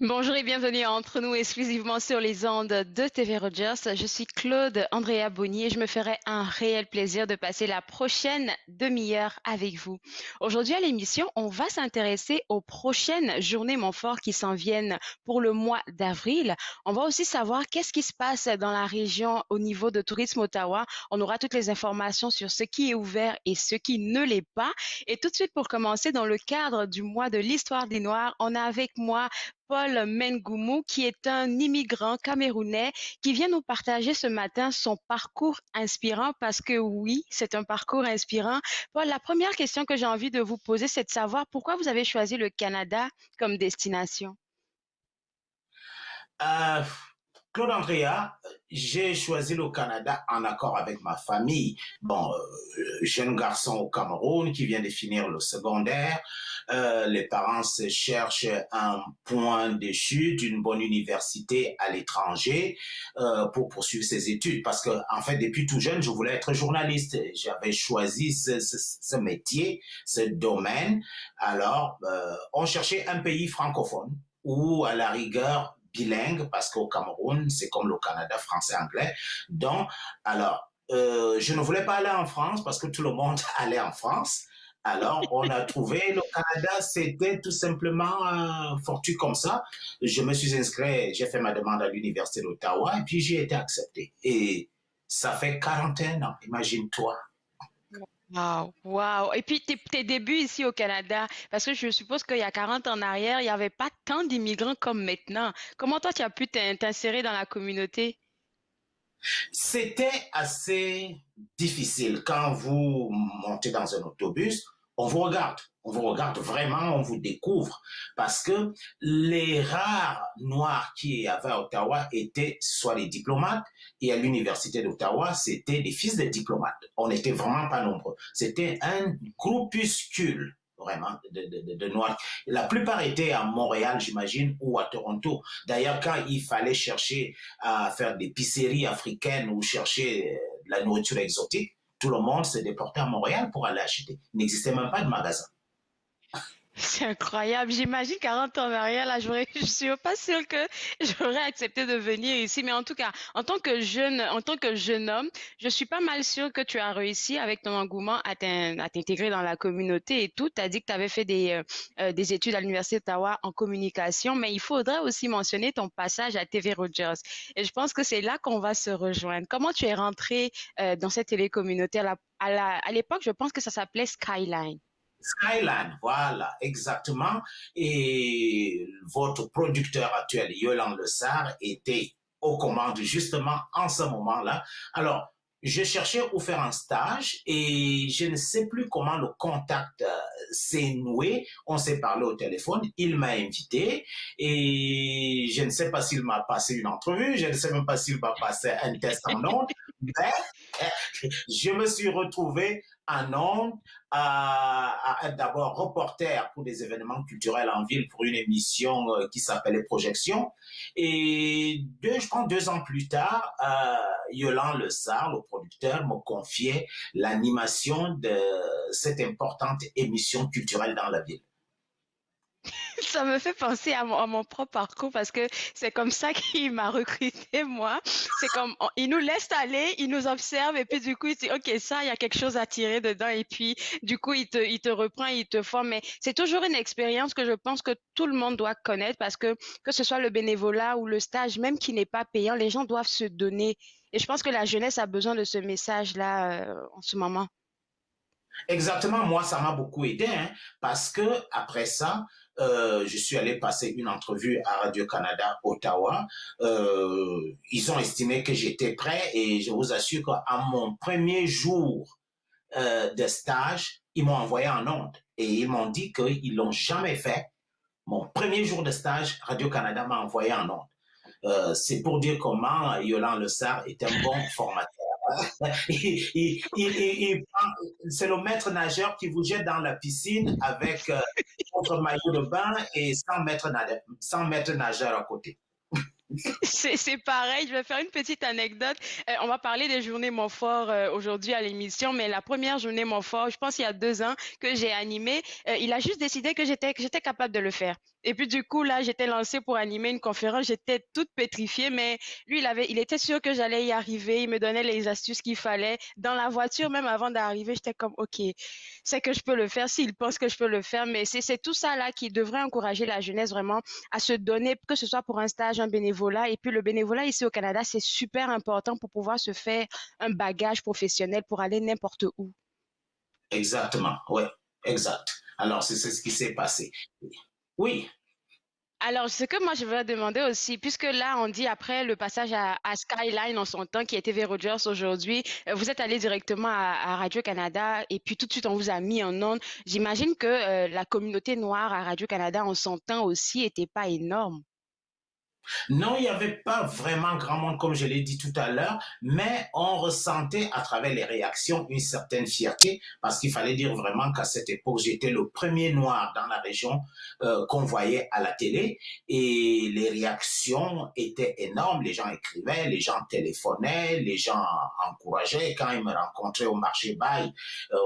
Bonjour et bienvenue à Entre nous exclusivement sur les ondes de TV Rogers. Je suis Claude Andrea Bonny et je me ferai un réel plaisir de passer la prochaine demi-heure avec vous. Aujourd'hui à l'émission, on va s'intéresser aux prochaines journées Montfort qui s'en viennent pour le mois d'avril. On va aussi savoir qu'est-ce qui se passe dans la région au niveau de Tourisme Ottawa. On aura toutes les informations sur ce qui est ouvert et ce qui ne l'est pas. Et tout de suite pour commencer, dans le cadre du mois de l'histoire des Noirs, on a avec moi Paul Mengoumou, qui est un immigrant camerounais qui vient nous partager ce matin son parcours inspirant parce que oui, c'est un parcours inspirant. Paul, la première question que j'ai envie de vous poser, c'est de savoir pourquoi vous avez choisi le Canada comme destination. Euh, Claude Andrea, j'ai choisi le Canada en accord avec ma famille. Bon, jeune garçon au Cameroun qui vient de finir le secondaire. Les parents se cherchent un point de chute, une bonne université à l'étranger pour poursuivre ses études. Parce que, en fait, depuis tout jeune, je voulais être journaliste. J'avais choisi ce métier, ce domaine. Alors, on cherchait un pays francophone ou à la rigueur bilingue, parce qu'au Cameroun, c'est comme le Canada, français-anglais. Donc, alors, je ne voulais pas aller en France parce que tout le monde allait en France. Alors, on a trouvé le Canada, c'était tout simplement fortuit comme ça. Je me suis inscrit, j'ai fait ma demande à l'Université d'Ottawa et puis j'ai été accepté. Et ça fait 41 ans, imagine-toi. Wow, wow. Et puis tes débuts ici au Canada, parce que je suppose qu'il y a 40 ans en arrière, il n'y avait pas tant d'immigrants comme maintenant. Comment toi tu as pu t'insérer dans la communauté? C'était assez difficile. Quand vous montez dans un autobus, on vous regarde. On vous regarde vraiment, on vous découvre. Parce que les rares Noirs qui y avait à Ottawa étaient soit des diplomates, et à l'Université d'Ottawa, c'était des fils de diplomates. On n'était vraiment pas nombreux. C'était un groupuscule vraiment de Noirs. La plupart étaient à Montréal, j'imagine, ou à Toronto. D'ailleurs, quand il fallait chercher à faire des pisseries africaines ou chercher de la nourriture exotique, tout le monde se déportait à Montréal pour aller acheter. Il n'existait même pas de magasin. C'est incroyable. J'imagine 40 ans en arrière, là, je suis pas sûre que j'aurais accepté de venir ici. Mais en tout cas, en tant que jeune homme, je suis pas mal sûre que tu as réussi avec ton engouement à t'intégrer dans la communauté et tout. Tu as dit que tu avais fait des études à l'Université d'Ottawa en communication, mais il faudrait aussi mentionner ton passage à TV Rogers. Et je pense que c'est là qu'on va se rejoindre. Comment tu es rentré, dans cette télécommunauté à l'époque, je pense que ça s'appelait Skyline. Skyline, voilà, exactement. Et votre producteur actuel, Yolande Le Sarr, était aux commandes justement en ce moment-là. Alors, je cherchais où faire un stage et je ne sais plus comment le contact s'est noué. On s'est parlé au téléphone, il m'a invité et je ne sais pas s'il m'a passé une entrevue, je ne sais même pas s'il m'a passé un test en ondes, mais je me suis retrouvé en ondes à être d'abord reporter pour des événements culturels en ville pour une émission qui s'appelait Projection. Et je pense 2 ans plus tard, Yolande Le Sarr, le producteur, me confiait l'animation de cette importante émission culturelle dans la ville. Ça me fait penser à mon propre parcours parce que c'est comme ça qu'il m'a recruté, moi. C'est comme, il nous laisse aller, il nous observe et puis du coup, il dit, OK, ça, il y a quelque chose à tirer dedans et puis du coup, il te reprend, il te forme. Mais c'est toujours une expérience que je pense que tout le monde doit connaître parce que ce soit le bénévolat ou le stage, même qui n'est pas payant, les gens doivent se donner. Et je pense que la jeunesse a besoin de ce message-là, en ce moment. Exactement, moi, ça m'a beaucoup aidé, hein, parce que après ça, je suis allé passer une entrevue à Radio-Canada Ottawa. Ils ont estimé que j'étais prêt et je vous assure qu'à mon premier jour de stage, ils m'ont envoyé en ondes et ils m'ont dit qu'ils l'ont jamais fait. Mon premier jour de stage, Radio-Canada m'a envoyé en ondes. C'est pour dire comment Yolande Le Sarr est un bon formateur. C'est le maître nageur qui vous jette dans la piscine avec votre maillot de bain et 100 mètres nageurs à côté. C'est pareil, je vais faire une petite anecdote. On va parler des journées Montfort aujourd'hui à l'émission, mais la première journée Montfort, je pense il y a 2 ans que j'ai animé, il a juste décidé que j'étais capable de le faire. Et puis du coup, là, j'étais lancée pour animer une conférence. J'étais toute pétrifiée, mais lui, il était sûr que j'allais y arriver. Il me donnait les astuces qu'il fallait. Dans la voiture, même avant d'arriver, j'étais comme, OK, c'est que je peux le faire s'il pense que je peux le faire. Mais c'est tout ça là qui devrait encourager la jeunesse vraiment à se donner, que ce soit pour un stage, un bénévolat. Et puis le bénévolat ici au Canada, c'est super important pour pouvoir se faire un bagage professionnel pour aller n'importe où. Exactement, ouais, exact. Alors, c'est ce qui s'est passé. Oui, Alors, ce que moi je voudrais demander aussi, puisque là on dit après le passage à Skyline en son temps, qui était TV Rogers aujourd'hui, vous êtes allé directement à Radio-Canada et puis tout de suite on vous a mis en ondes. J'imagine que la communauté noire à Radio-Canada en son temps aussi était pas énorme. non, il n'y avait pas vraiment grand monde, comme je l'ai dit tout à l'heure, mais on ressentait à travers les réactions une certaine fierté, parce qu'il fallait dire vraiment qu'à cette époque, j'étais le premier noir dans la région qu'on voyait à la télé, et les réactions étaient énormes. Les gens écrivaient, les gens téléphonaient, les gens encourageaient. Quand ils me rencontraient au marché Bail,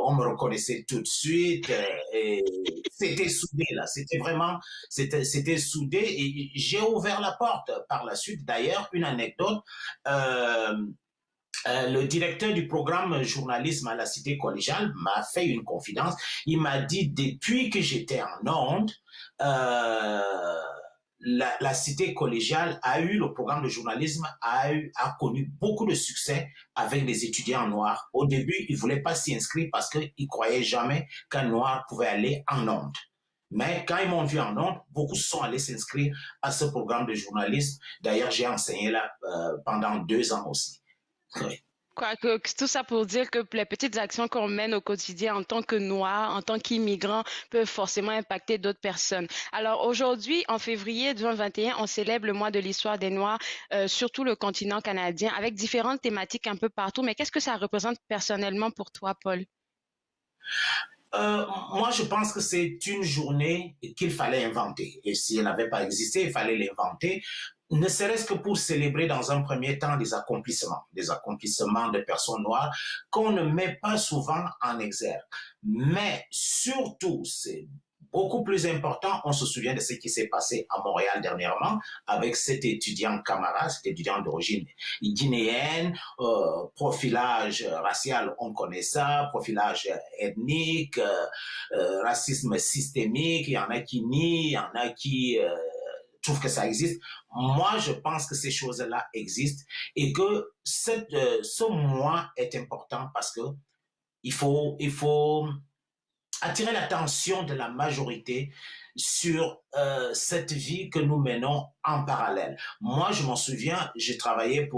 on me reconnaissait tout de suite. Et c'était soudé, là. C'était vraiment c'était soudé et j'ai ouvert la porte par la suite. D'ailleurs, une anecdote, euh, le directeur du programme journalisme à la cité collégiale m'a fait une confidence. Il m'a dit, depuis que j'étais en onde, euh, la cité collégiale a eu, le programme de journalisme a connu beaucoup de succès avec les étudiants noirs. Au début, ils ne voulaient pas s'y inscrire parce qu'ils ne croyaient jamais qu'un noir pouvait aller en onde. Mais quand ils m'ont vu en ondes, beaucoup sont allés s'inscrire à ce programme de journalisme. D'ailleurs, j'ai enseigné là pendant 2 ans aussi. Oui. Quoi que tout ça pour dire que les petites actions qu'on mène au quotidien en tant que Noirs, en tant qu'immigrants, peuvent forcément impacter d'autres personnes. Alors aujourd'hui, en février 2021, on célèbre le mois de l'histoire des Noirs sur tout le continent canadien avec différentes thématiques un peu partout. Mais qu'est-ce que ça représente personnellement pour toi, Paul? Euh, Moi, je pense que c'est une journée qu'il fallait inventer. Et si elle n'avait pas existé, il fallait l'inventer, ne serait-ce que pour célébrer dans un premier temps des accomplissements de personnes noires qu'on ne met pas souvent en exergue. Mais surtout, c'est beaucoup plus important, on se souvient de ce qui s'est passé à Montréal dernièrement avec cet étudiant camarade, cet étudiant d'origine guinéenne, profilage racial, on connaît ça, profilage ethnique, racisme systémique, il y en a qui nient, il y en a qui trouvent que ça existe. Moi, je pense que ces choses-là existent et que ce mois est important parce que il faut attirer l'attention de la majorité sur cette vie que nous menons en parallèle. Moi, je m'en souviens, j'ai travaillé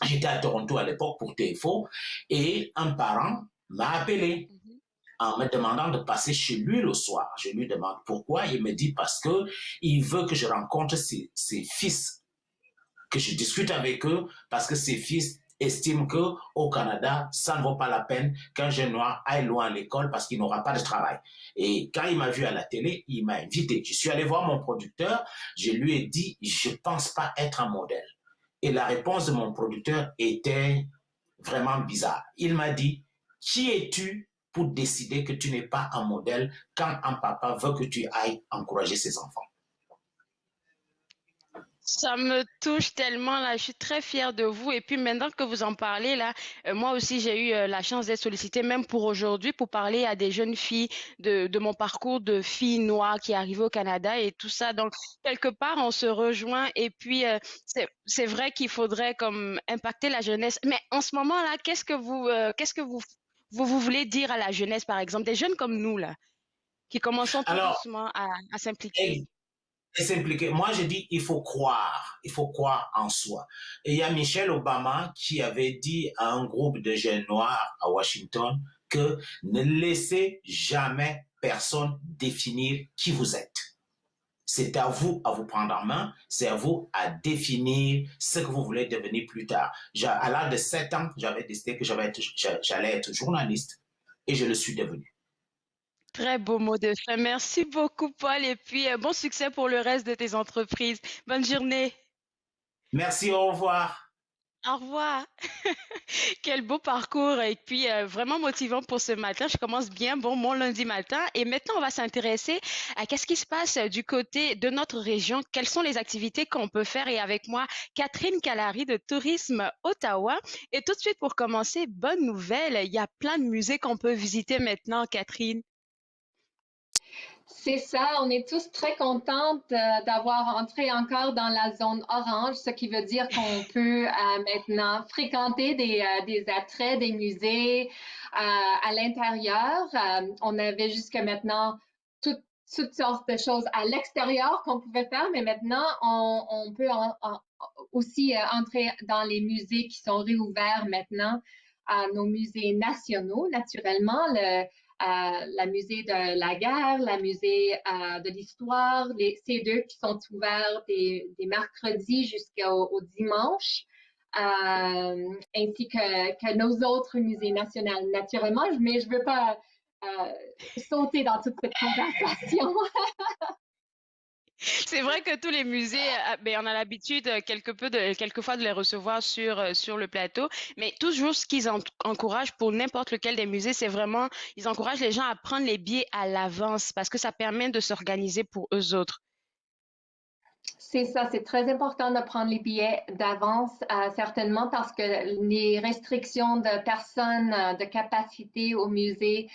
j'étais à Toronto à l'époque pour TFO et un parent m'a appelé Mhm. en me demandant de passer chez lui le soir. Je lui demande pourquoi. Il me dit parce que il veut que je rencontre ses fils, que je discute avec eux, parce que ses fils estiment que au Canada, ça ne vaut pas la peine qu'un jeune noir aille loin à l'école parce qu'il n'aura pas de travail. Et quand il m'a vu à la télé, il m'a invité. Je suis allé voir mon producteur. Je lui ai dit, je pense pas être un modèle. Et la réponse de mon producteur était vraiment bizarre. Il m'a dit, qui es-tu pour décider que tu n'es pas un modèle quand un papa veut que tu ailles encourager ses enfants? Ça me touche tellement là, je suis très fière de vous. Et puis maintenant que vous en parlez là, moi aussi j'ai eu la chance d'être sollicitée même pour aujourd'hui pour parler à des jeunes filles de mon parcours de fille noire qui est arrivée au Canada et tout ça. Donc quelque part on se rejoint et puis c'est vrai qu'il faudrait comme impacter la jeunesse. Mais en ce moment là, qu'est-ce que vous voulez dire à la jeunesse par exemple, des jeunes comme nous là, qui commençons tout Alors, doucement à s'impliquer. et s'impliquer. Moi, je dis, il faut croire en soi. Et il y a Michelle Obama qui avait dit à un groupe de jeunes noirs à Washington que ne laissez jamais personne définir qui vous êtes. C'est à vous prendre en main, c'est à vous à définir ce que vous voulez devenir plus tard. À l'âge de 7 ans, j'avais décidé que j'allais être journaliste et je le suis devenu. Très beau mot de fin. Merci beaucoup, Paul, et puis bon succès pour le reste de tes entreprises. Bonne journée. Merci, au revoir. Au revoir. Quel beau parcours et puis vraiment motivant pour ce matin. Je commence bien bon mon lundi matin et maintenant on va s'intéresser à qu'est-ce qui se passe du côté de notre région, quelles sont les activités qu'on peut faire et avec moi Catherine Calary de Tourisme Ottawa. Et tout de suite pour commencer, bonne nouvelle, il y a plein de musées qu'on peut visiter maintenant, Catherine. C'est ça, on est tous très contentes d'avoir entré encore dans la zone orange, ce qui veut dire qu'on peut maintenant fréquenter des attraits, des musées à l'intérieur. On avait jusqu'à maintenant toutes sortes de choses à l'extérieur qu'on pouvait faire, mais maintenant on peut aussi entrer dans les musées qui sont réouverts maintenant, à nos musées nationaux, naturellement. La musée de la guerre, la musée de l'histoire, ces deux qui sont ouverts des mercredis jusqu'au dimanche, ainsi que nos autres musées nationaux, naturellement. Mais je ne veux pas sauter dans toute cette conversation. C'est vrai que tous les musées, ben, on a l'habitude quelquefois de les recevoir sur le plateau, mais toujours ce qu'ils encouragent pour n'importe lequel des musées, c'est vraiment, ils encouragent les gens à prendre les billets à l'avance parce que ça permet de s'organiser pour eux autres. C'est ça, c'est très important de prendre les billets d'avance, certainement parce que les restrictions de personnes, de capacité au musée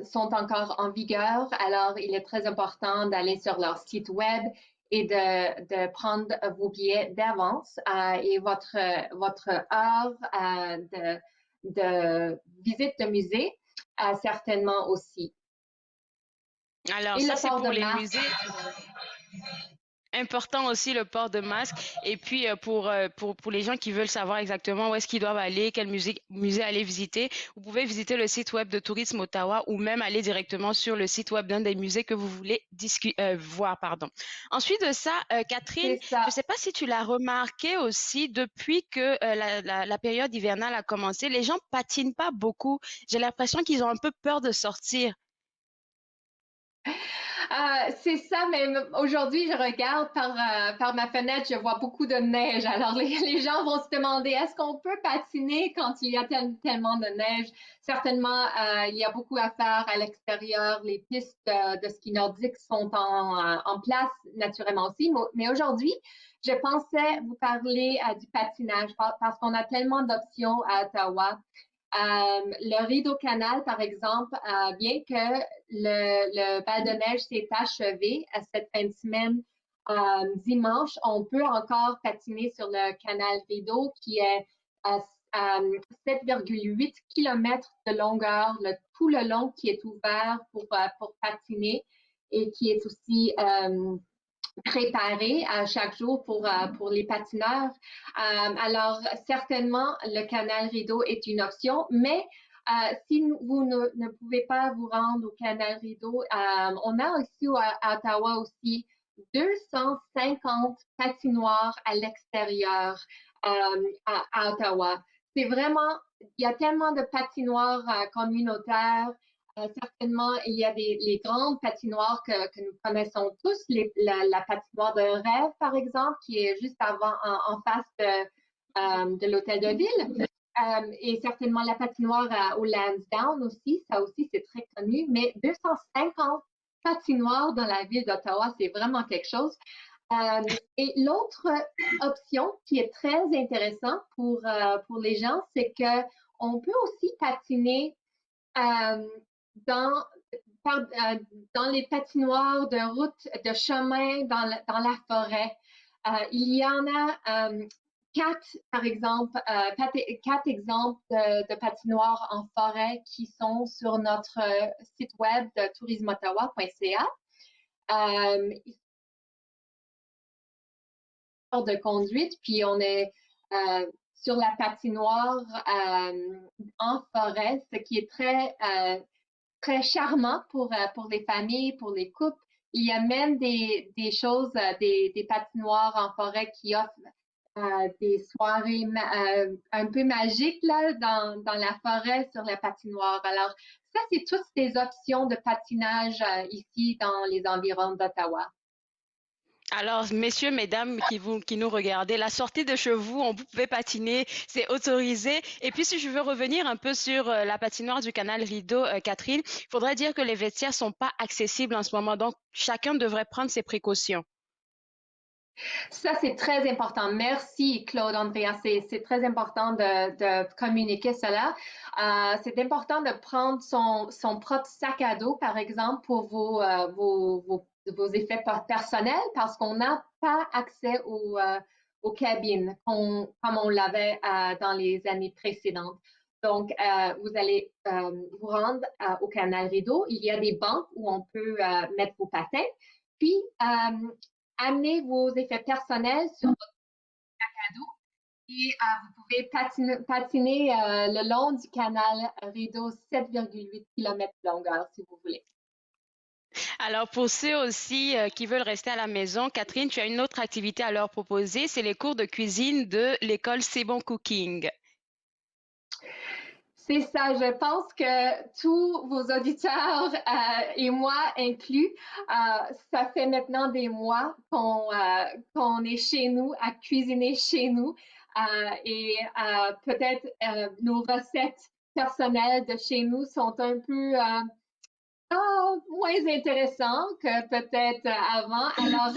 sont encore en vigueur. Alors, il est très important d'aller sur leur site web et de prendre vos billets d'avance et votre heure de visite de musée, certainement aussi. Alors Et ça, le c'est port pour de les masque. musées. Important aussi le port de masque. Et puis pour les gens qui veulent savoir exactement où est-ce qu'ils doivent aller, quel musée aller visiter, vous pouvez visiter le site web de Tourisme Ottawa ou même aller directement sur le site web d'un des musées que vous voulez voir. Pardon. Ensuite de ça, Catherine, C'est je ne ça. sais pas si tu l'as remarqué aussi, depuis que la période hivernale a commencé, les gens patinent pas beaucoup. J'ai l'impression qu'ils ont un peu peur de sortir. C'est ça, mais aujourd'hui, je regarde par ma fenêtre, je vois beaucoup de neige. Alors, les gens vont se demander, est-ce qu'on peut patiner quand il y a tellement de neige? Certainement, il y a beaucoup à faire à l'extérieur. Les pistes de ski nordique sont en place naturellement aussi. Mais aujourd'hui, je pensais vous parler du patinage parce qu'on a tellement d'options à Ottawa. Le rideau canal, par exemple, bien que le bal de neige s'est achevé à cette fin de semaine, dimanche, on peut encore patiner sur le canal rideau qui est à 7,8 km de longueur, tout le long qui est ouvert pour patiner et qui est aussi préparé à chaque jour pour les patineurs. Alors, certainement, le canal rideau est une option, mais si vous ne pouvez pas vous rendre au canal rideau, on a aussi à Ottawa aussi 250 patinoires à l'extérieur à Ottawa. C'est vraiment, il y a tellement de patinoires communautaires. Certainement, il y a les grandes patinoires que nous connaissons tous, la patinoire de rêve, par exemple, qui est juste en face de l'hôtel de ville. Et certainement la patinoire au Lansdowne aussi, ça aussi c'est très connu, mais 250 patinoires dans la ville d'Ottawa, c'est vraiment quelque chose. Et l'autre option qui est très intéressante pour les gens, c'est que on peut aussi patiner euh, dans, dans les patinoires de route, de chemin dans la forêt. Il y en a quatre, par exemple, quatre exemples de patinoires en forêt qui sont sur notre site web de tourismeottawa.ca. De conduite, puis on est sur la patinoire en forêt, ce qui est très charmant pour les familles, pour les couples. Il y a même des choses, des patinoires en forêt qui offrent des soirées un peu magiques là, dans la forêt sur la patinoire. Alors, ça, c'est toutes des options de patinage ici dans les environs d'Ottawa. Alors, messieurs, mesdames qui nous regardez, la sortie de chez vous, vous pouvez patiner, c'est autorisé. Et puis, si je veux revenir un peu sur la patinoire du canal Rideau, Catherine, il faudrait dire que les vestiaires sont pas accessibles en ce moment, donc chacun devrait prendre ses précautions. Ça, c'est très important. Merci, Claude, Andrea. C'est très important de communiquer cela. C'est important de prendre son propre sac à dos, par exemple, pour vos effets personnels, parce qu'on n'a pas accès aux cabines comme on l'avait dans les années précédentes. Donc, vous allez vous rendre au Canal Rideau. Il y a des bancs où on peut mettre vos patins. Puis, amenez vos effets personnels sur votre cadeau et vous pouvez patiner le long du canal Rideau 7,8 km de longueur si vous voulez. Alors, pour ceux aussi qui veulent rester à la maison, Catherine, tu as une autre activité à leur proposer, c'est les cours de cuisine de l'école C'est Bon Cooking. C'est ça, je pense que tous vos auditeurs et moi inclus, ça fait maintenant des mois qu'on est chez nous, à cuisiner chez nous et peut-être nos recettes personnelles de chez nous sont un peu moins intéressantes que peut-être avant. Alors,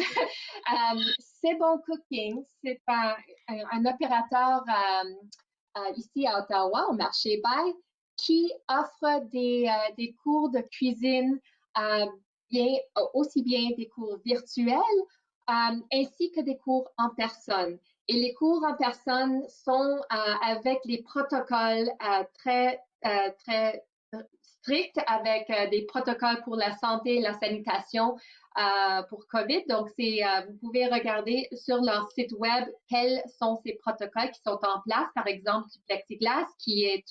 C'est Bon Cooking, c'est un opérateur ici à Ottawa, au marché Bay, qui offre des cours de cuisine, aussi bien des cours virtuels ainsi que des cours en personne. Et les cours en personne sont avec les protocoles très stricts, avec des protocoles pour la santé et la sanitation pour COVID. Donc, vous pouvez regarder sur leur site web quels sont ces protocoles qui sont en place. Par exemple, du plexiglas qui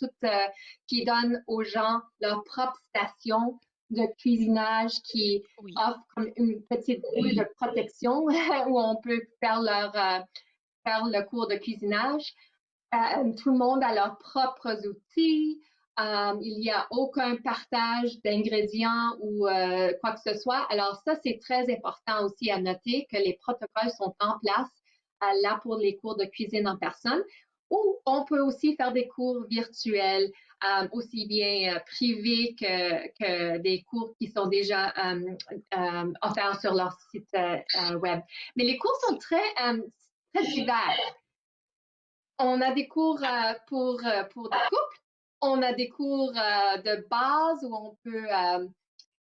donne aux gens leur propre station de cuisinage qui Oui. offre comme une petite boule de protection où on peut faire le cours de cuisinage. Tout le monde a leurs propres outils. Il n'y a aucun partage d'ingrédients ou quoi que ce soit. Alors ça, c'est très important aussi à noter que les protocoles sont en place là pour les cours de cuisine en personne. Ou on peut aussi faire des cours virtuels, aussi bien privés que des cours qui sont déjà offerts sur leur site web. Mais les cours sont très divers. On a des cours pour des couples, on a des cours de base où on peut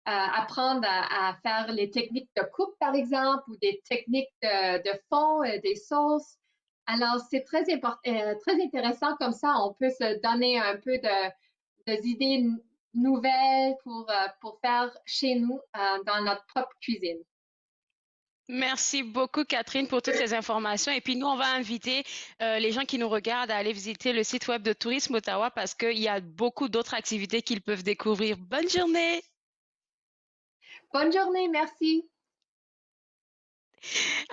apprendre à faire les techniques de coupe, par exemple, ou des techniques de fond, des sauces. Alors, c'est très intéressant comme ça. On peut se donner un peu d'idées nouvelles pour faire chez nous dans notre propre cuisine. Merci beaucoup, Catherine, pour toutes ces informations. Et puis, nous, on va inviter les gens qui nous regardent à aller visiter le site web de Tourisme Ottawa parce qu'il y a beaucoup d'autres activités qu'ils peuvent découvrir. Bonne journée! Bonne journée, merci.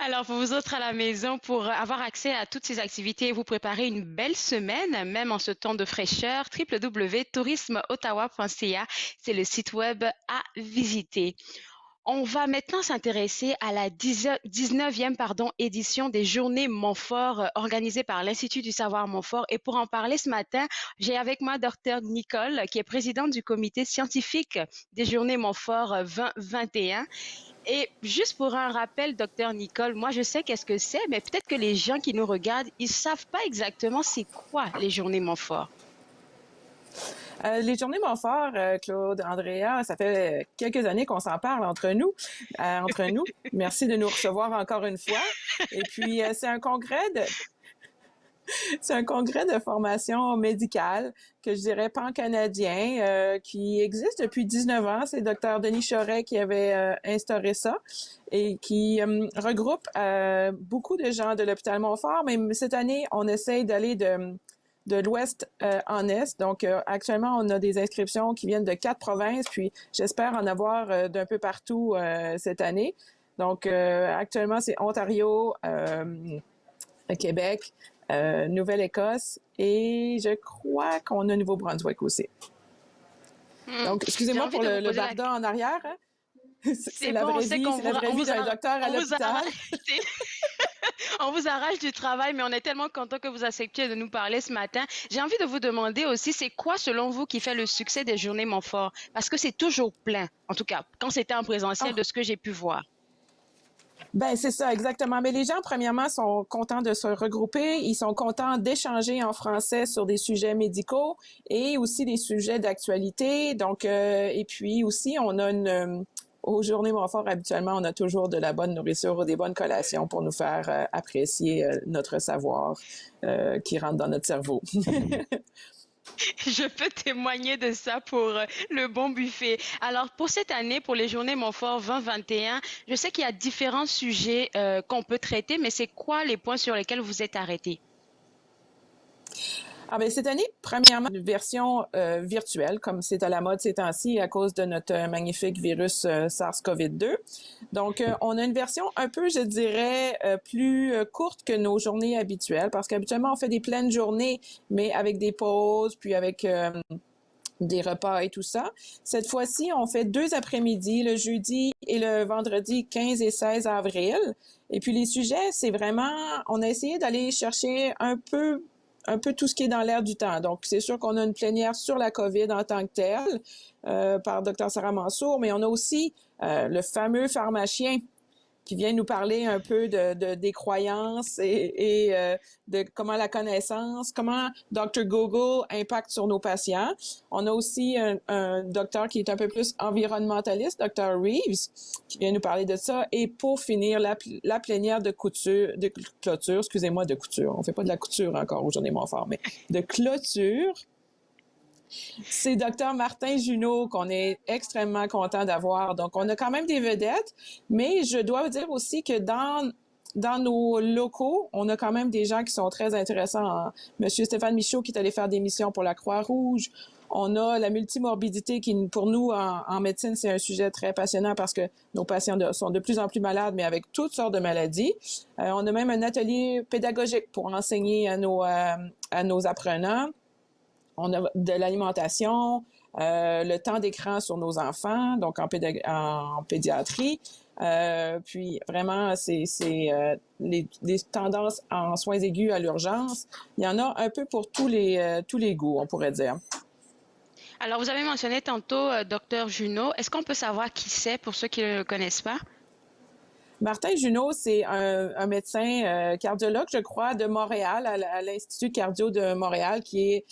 Alors, pour vous autres à la maison, pour avoir accès à toutes ces activités et vous préparer une belle semaine, même en ce temps de fraîcheur, www.tourismeottawa.ca, c'est le site web à visiter. On va maintenant s'intéresser à la 19e édition des Journées Montfort organisées par l'Institut du Savoir Montfort. Et pour en parler ce matin, j'ai avec moi Dr Nicole, qui est présidente du comité scientifique des Journées Montfort 2021. Et juste pour un rappel, docteur Nicole, moi je sais qu'est-ce que c'est, mais peut-être que les gens qui nous regardent, ils savent pas exactement c'est quoi les Journées Montfort. Les Journées Montfort, Claude, Andrea, ça fait quelques années qu'on s'en parle entre nous. Merci de nous recevoir encore une fois. Et puis, c'est un congrès de formation médicale que je dirais pan-canadien qui existe depuis 19 ans. C'est Dr Denis Choret qui avait instauré ça et qui regroupe beaucoup de gens de l'hôpital Montfort. Mais cette année, on essaye d'aller de l'ouest en est. Donc, actuellement, on a des inscriptions qui viennent de 4 provinces, puis j'espère en avoir d'un peu partout cette année. Donc, actuellement, c'est Ontario, Québec, Nouvelle-Écosse et je crois qu'on a Nouveau-Brunswick aussi. Donc, excusez-moi pour le barda en arrière. Hein? C'est C'est la bon, on vraie sait vie, c'est la vraie vie d'un docteur à on vous a l'hôpital. arraché, on vous arrache du travail, mais on est tellement content que vous acceptiez de nous parler ce matin. J'ai envie de vous demander aussi, c'est quoi selon vous qui fait le succès des Journées Montfort? Parce que c'est toujours plein, en tout cas, quand c'était en présentiel Ah, de ce que j'ai pu voir. ben c'est ça, exactement. Mais les gens, premièrement, sont contents de se regrouper. Ils sont contents d'échanger en français sur des sujets médicaux et aussi des sujets d'actualité. Donc, et puis aussi, on a aux Journées Montfort, habituellement, on a toujours de la bonne nourriture ou des bonnes collations pour nous faire apprécier notre savoir qui rentre dans notre cerveau. Je peux témoigner de ça pour le bon buffet. Alors, pour cette année, pour les Journées Montfort 2021, je sais qu'il y a différents sujets qu'on peut traiter, mais c'est quoi les points sur lesquels vous êtes arrêtés? Ah ben cette année, premièrement, une version virtuelle, comme c'est à la mode ces temps-ci à cause de notre magnifique virus SARS-CoV-2. Donc, on a une version un peu, je dirais, plus courte que nos journées habituelles, parce qu'habituellement, on fait des pleines journées, mais avec des pauses, puis avec des repas et tout ça. Cette fois-ci, on fait 2 après-midi, le jeudi et le vendredi 15 et 16 avril. Et puis les sujets, c'est vraiment, on a essayé d'aller chercher un peu tout ce qui est dans l'air du temps. Donc, c'est sûr qu'on a une plénière sur la COVID en tant que telle par Dr. Sarah Mansour, mais on a aussi le fameux pharmacien qui vient nous parler un peu des croyances et de comment la connaissance, comment Dr. Google impacte sur nos patients. On a aussi un docteur qui est un peu plus environnementaliste, Dr. Reeves, qui vient nous parler de ça. Et pour finir, la plénière de clôture, excusez-moi, de couture. On fait pas de la couture encore aux Journées Montfort, mais de clôture. C'est Dr. Martin Junot qu'on est extrêmement content d'avoir. Donc, on a quand même des vedettes, mais je dois dire aussi que dans nos locaux, on a quand même des gens qui sont très intéressants. Monsieur Stéphane Michaud qui est allé faire des missions pour la Croix-Rouge. On a la multimorbidité qui, pour nous, en médecine, c'est un sujet très passionnant parce que nos patients sont de plus en plus malades, mais avec toutes sortes de maladies. On a même un atelier pédagogique pour enseigner à nos apprenants. On a de l'alimentation, le temps d'écran sur nos enfants, donc en pédiatrie. Puis vraiment, c'est les tendances en soins aigus à l'urgence. Il y en a un peu pour tous les goûts, on pourrait dire. Alors, vous avez mentionné tantôt Dr. Junot. Est-ce qu'on peut savoir qui c'est pour ceux qui ne le connaissent pas? Martin Junot, c'est un médecin cardiologue, je crois, de Montréal, à l'Institut cardio de Montréal, qui est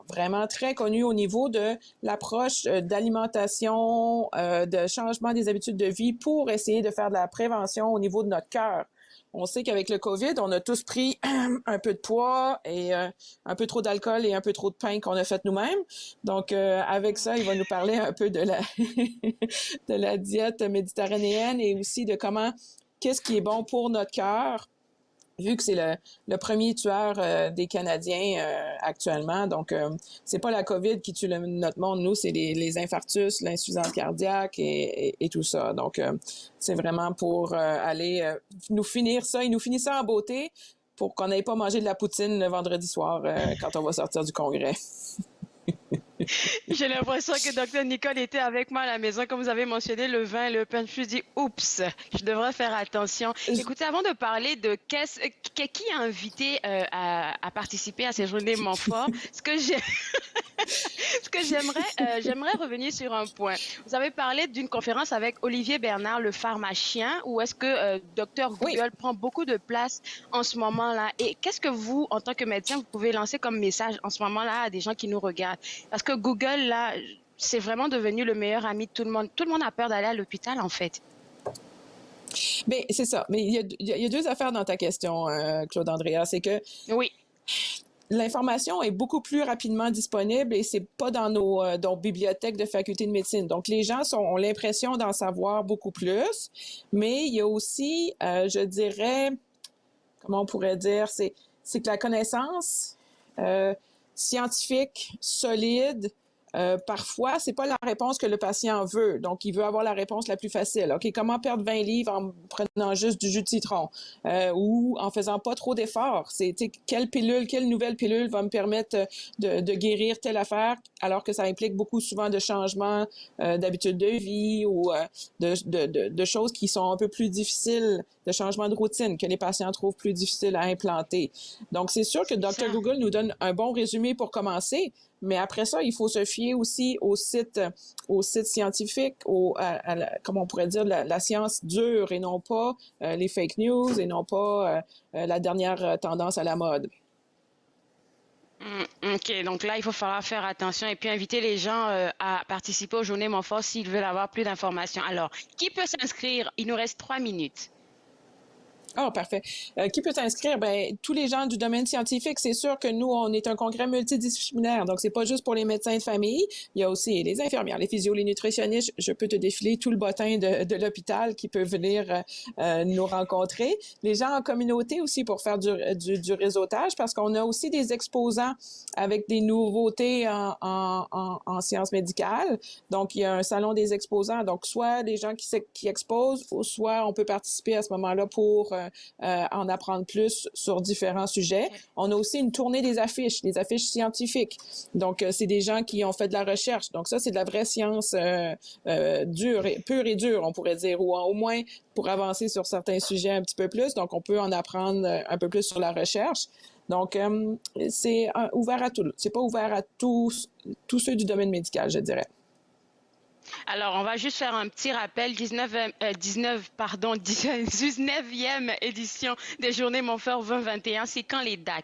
vraiment très connu au niveau de l'approche d'alimentation, de changement des habitudes de vie pour essayer de faire de la prévention au niveau de notre cœur. On sait qu'avec le COVID, on a tous pris un peu de poids et un peu trop d'alcool et un peu trop de pain qu'on a fait nous-mêmes. Donc, avec ça, il va nous parler un peu de la de la diète méditerranéenne et aussi de qu'est-ce qui est bon pour notre cœur, vu que c'est le premier tueur des Canadiens actuellement. Donc, c'est pas la COVID qui tue notre monde. Nous, c'est les infarctus, l'insuffisance cardiaque et tout ça. Donc, c'est vraiment pour aller nous finir ça. Il nous finit ça en beauté pour qu'on n'aille pas manger de la poutine le vendredi soir quand on va sortir du congrès. J'ai l'impression que Dr. Nicole était avec moi à la maison. Comme vous avez mentionné le vin et le pain, je me suis dit, oups, je devrais faire attention. Écoutez, avant de parler de qui a invité à participer à ces journées Montfort, ce que j'aimerais revenir sur un point. Vous avez parlé d'une conférence avec Olivier Bernard, le pharmacien, où est-ce que Dr. Google Oui. prend beaucoup de place en ce moment-là. Et qu'est-ce que vous, en tant que médecin, vous pouvez lancer comme message en ce moment-là à des gens qui nous regardent? Parce que Google, là, c'est vraiment devenu le meilleur ami de tout le monde. Tout le monde a peur d'aller à l'hôpital, en fait. Mais c'est ça. Mais il y a 2 affaires dans ta question, Claude Andrea. C'est que Oui. l'information est beaucoup plus rapidement disponible et c'est pas dans nos bibliothèques de faculté de médecine. Donc, les gens ont l'impression d'en savoir beaucoup plus. Mais il y a aussi, je dirais, comment on pourrait dire, c'est que la connaissance scientifique, solide, parfois, c'est pas la réponse que le patient veut. Donc, il veut avoir la réponse la plus facile. OK, comment perdre 20 livres en prenant juste du jus de citron ou en faisant pas trop d'efforts? C'est quelle nouvelle pilule va me permettre de guérir telle affaire, alors que ça implique beaucoup souvent de changements d'habitude de vie ou de choses qui sont un peu plus difficiles, de changements de routine que les patients trouvent plus difficiles à implanter. Donc, c'est sûr que Dr. Google nous donne un bon résumé pour commencer, mais après ça, il faut se fier aussi au site scientifique, comment on pourrait dire, la science dure et non pas les fake news et non pas la dernière tendance à la mode. OK, donc là, il faut falloir faire attention et puis inviter les gens à participer aux Journées Montfort s'ils veulent avoir plus d'informations. Alors, qui peut s'inscrire? Il nous reste 3 minutes. Ah, parfait. Qui peut s'inscrire? Ben, tous les gens du domaine scientifique. C'est sûr que nous, on est un congrès multidisciplinaire. Donc, c'est pas juste pour les médecins de famille. Il y a aussi les infirmières, les physios, les nutritionnistes. Je peux te défiler tout le bottin de l'hôpital qui peut venir nous rencontrer. Les gens en communauté aussi pour faire du réseautage parce qu'on a aussi des exposants avec des nouveautés en sciences médicales. Donc, il y a un salon des exposants. Donc, soit des gens qui exposent ou soit on peut participer à ce moment-là pour en apprendre plus sur différents sujets. On a aussi une tournée des affiches scientifiques. Donc, c'est des gens qui ont fait de la recherche. Donc, ça, c'est de la vraie science pure et dure, on pourrait dire, ou au moins pour avancer sur certains sujets un petit peu plus. Donc, on peut en apprendre un peu plus sur la recherche. Donc, c'est ouvert à tout. C'est pas ouvert à tous ceux du domaine médical, je dirais. Alors, on va juste faire un petit rappel. 19e édition des Journées Montfort 2021. C'est quand les dates?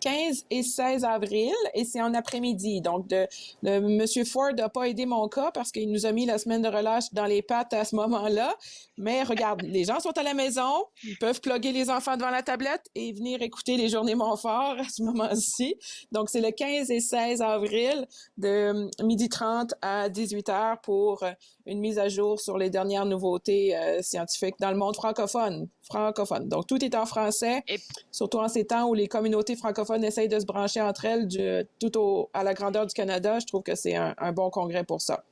15 et 16 avril, et c'est en après-midi. Donc, M. Ford n'a pas aidé mon cas parce qu'il nous a mis la semaine de relâche dans les pattes à ce moment-là. Mais regarde, les gens sont à la maison, ils peuvent plugger les enfants devant la tablette et venir écouter les Journées Montfort à ce moment-ci. Donc, c'est le 15 et 16 avril de 12h30 à 18h pour une mise à jour sur les dernières nouveautés scientifiques dans le monde francophone. Donc, tout est en français, surtout en ces temps où les communautés francophones essayent de se brancher entre elles à la grandeur du Canada. Je trouve que c'est un bon congrès pour ça.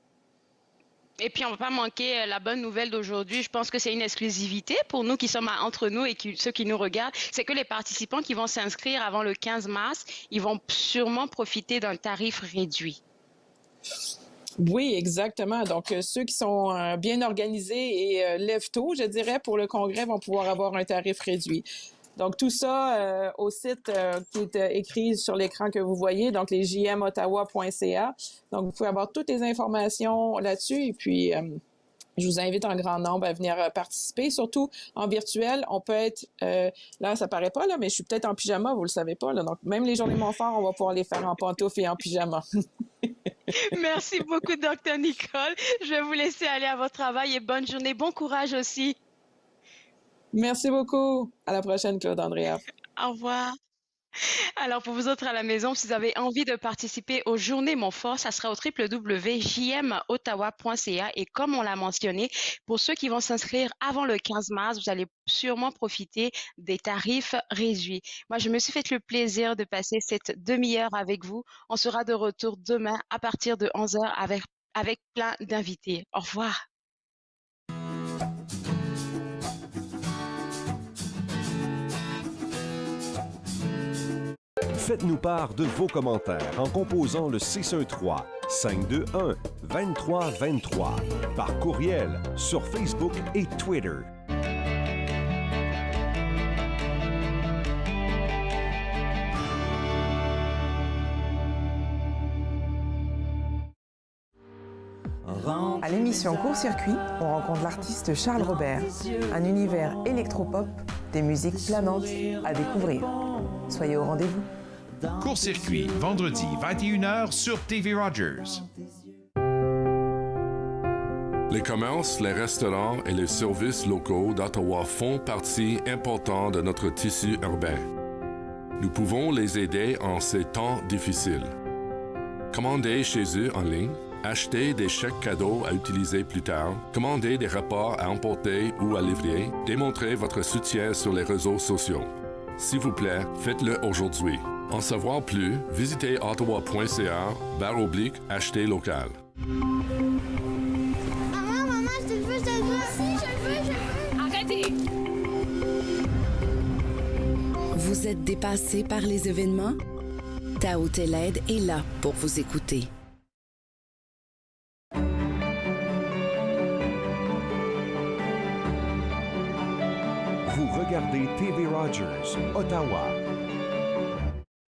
Et puis, on ne va pas manquer la bonne nouvelle d'aujourd'hui. Je pense que c'est une exclusivité pour nous qui sommes entre nous et ceux qui nous regardent. C'est que les participants qui vont s'inscrire avant le 15 mars, ils vont sûrement profiter d'un tarif réduit. Oui, exactement. Donc, ceux qui sont bien organisés et lèvent tôt, je dirais, pour le congrès, vont pouvoir avoir un tarif réduit. Donc, tout ça au site qui est écrit sur l'écran que vous voyez, donc les jmottawa.ca. Donc, vous pouvez avoir toutes les informations là-dessus et puis je vous invite en grand nombre à venir participer, surtout en virtuel. On peut être, là, ça paraît pas, là, mais je suis peut-être en pyjama, vous le savez pas, là. Donc, même les Journées Montfort, on va pouvoir les faire en pantoufles et en pyjama. Merci beaucoup, Dr. Nicole. Je vais vous laisser aller à votre travail et bonne journée. Bon courage aussi. Merci beaucoup. À la prochaine, Claude Andrea. Au revoir. Alors, pour vous autres à la maison, si vous avez envie de participer aux Journées Montfort, ça sera au www.jmottawa.ca. Et comme on l'a mentionné, pour ceux qui vont s'inscrire avant le 15 mars, vous allez sûrement profiter des tarifs réduits. Moi, je me suis fait le plaisir de passer cette demi-heure avec vous. On sera de retour demain à partir de 11h avec plein d'invités. Au revoir. Faites-nous part de vos commentaires en composant le 613-521-2323 par courriel sur Facebook et Twitter. À l'émission Court-Circuit, on rencontre l'artiste Charles Robert, un univers électropop, des musiques planantes à découvrir. Soyez au rendez-vous. Court-Circuit, vendredi 21h sur TV Rogers. Les commerces, les restaurants et les services locaux d'Ottawa font partie importante de notre tissu urbain. Nous pouvons les aider en ces temps difficiles. Commandez chez eux en ligne, achetez des chèques cadeaux à utiliser plus tard, commandez des repas à emporter ou à livrer, démontrez votre soutien sur les réseaux sociaux. S'il vous plaît, faites-le aujourd'hui. En savoir plus, visitez ottawa.ca/acheter local. Maman, je veux. Si, je veux. Arrêtez! Vous êtes dépassé par les événements? Tao Te Led est là pour vous écouter. Vous regardez TV Rogers, Ottawa.